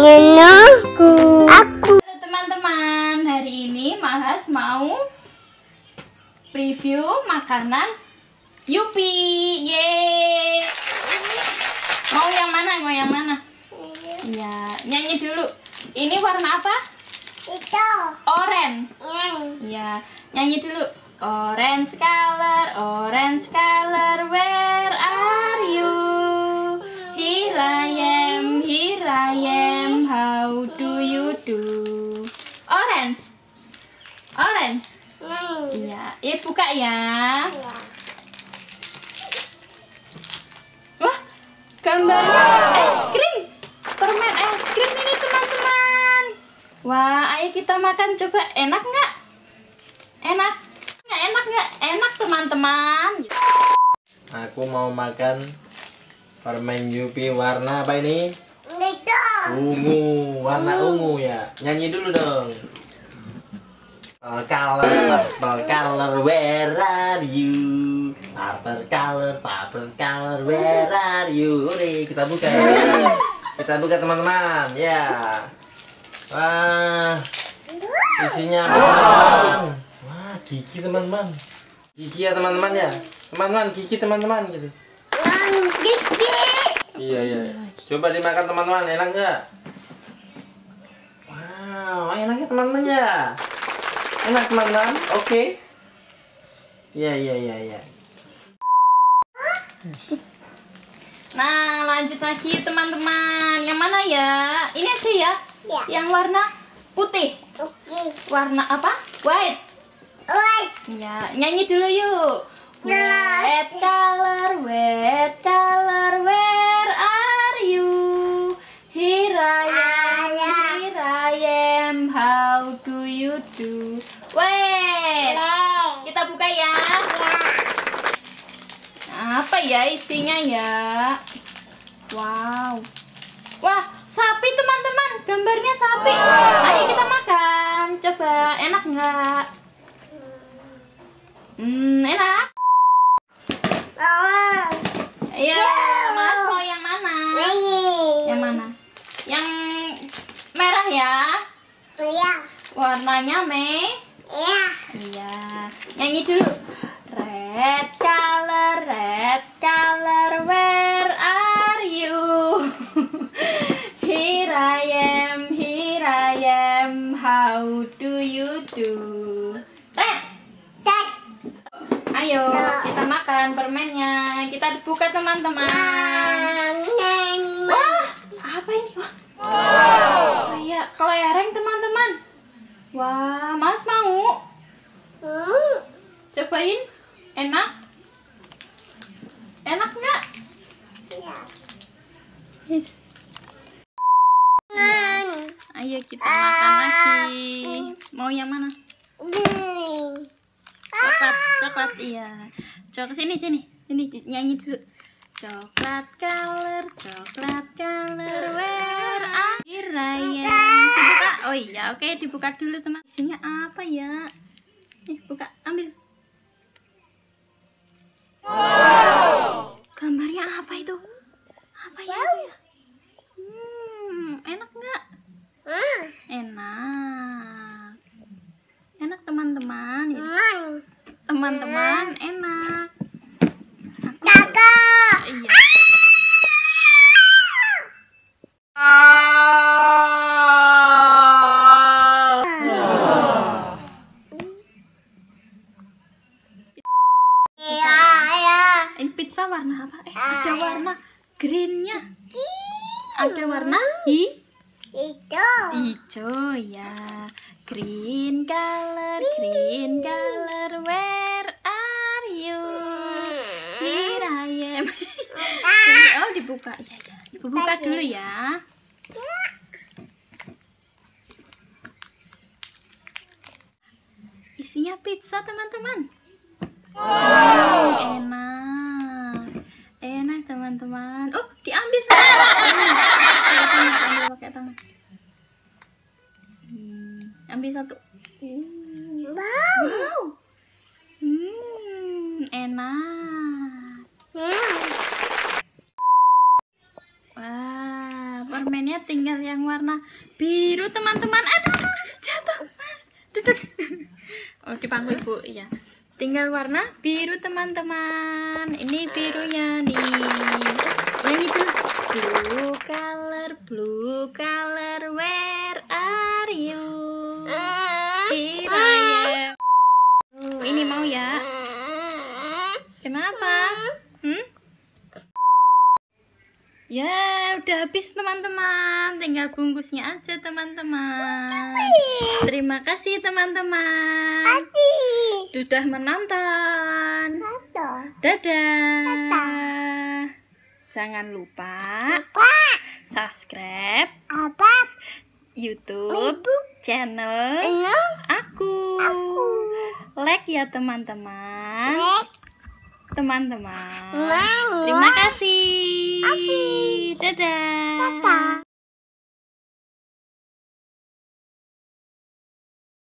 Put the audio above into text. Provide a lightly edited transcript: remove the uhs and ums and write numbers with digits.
Aku. Teman-teman, hari ini Mahas mau preview makanan Yupi. Yeay. Mau yang mana? Mau yang mana? Ya, nyanyi dulu. Ini warna apa? Itu. Orange. Ya, nyanyi dulu. Orange color, where are you? Here I am, how do you do? Orange. Iya, buka ya. Wah, gambarnya es krim. Permen es krim ini teman-teman. Wah, ayo kita makan coba. Enak nggak? Enak nggak? Enak teman-teman. Aku mau makan permen Yupi warna apa ini? Itu. Ungu, warna ungu ya. Nyanyi dulu dong. Purple color, where are you? Purple color, where are you? Udah, kita buka. Kita buka teman-teman, ya. Wah, isinya apa teman-teman? Wah, gigi teman-teman. Gigi ya teman-teman ya. Teman-teman, gigi teman-teman gitu. Gigi. Iya. Coba dimakan teman-teman, enak nggak? Wow, enaknya teman-teman ya. Enak teman-teman, oke. Iya. Nah, lanjut lagi teman-teman. Yang mana ya? Ini sih ya. Ya. Yang warna putih. Oke. Warna apa? White. Ya, nyanyi dulu yuk. Red color, where are you? Here I am, how do you do? Wait, kita buka ya. Apa ya isinya ya? Wow. Wah, sapi teman-teman, gambarnya sapi. Ayo kita makan. Coba, enak nggak? Enak. Iya, Mas mau yang mana? Yang mana? Yang merah ya? Iya. Warnanya Iya. Nyanyi dulu. Red color, where are you? Here I am, how do you do? Ayo, kita makan permennya. Kita buka teman-teman. Wah, apa ini? Wah, kayak kelereng teman-teman. Wah, Mas mau? Cobain. Enak? Enak nggak? Ayo kita makan lagi. Mau yang mana? Coklat iya. Coklat sini nyanyi dulu. Coklat color, where are you? Dibuka. Oh iya, oke, dibuka dulu teman. Isinya apa ya? Nih, buka, ambil. Gambarnya apa itu? Apa ya itu ya? Enak nggak? Enak teman-teman. Teman-teman, enak. Iya. Ini pizza warna apa? Ada warna greennya. Ada warna hijau ya. Green color, where are you? Here I am. Oh, dibuka ya. Dibuka dulu ya. Isinya pizza teman-teman. Enak teman-teman. Oh, diambil sama. Ambil pakai tangan. Ambil satu. Wow. Enak. Wah, permennya bungkusnya tinggal yang warna biru teman-teman. Aduh, jatuh Mas. Duduk. Oh, di pangku Ibu, iya. Tinggal warna biru teman-teman. Ini birunya nih. Yang itu blue color, where are you? Here I am. Ini mau ya? Kenapa? Ya, udah habis teman-teman. Tinggal bungkusnya aja teman-teman. Terima kasih teman-teman. Sudah menonton. Dadah. Jangan lupa subscribe YouTube channel aku. Like ya teman-teman. Terima kasih. Dadah.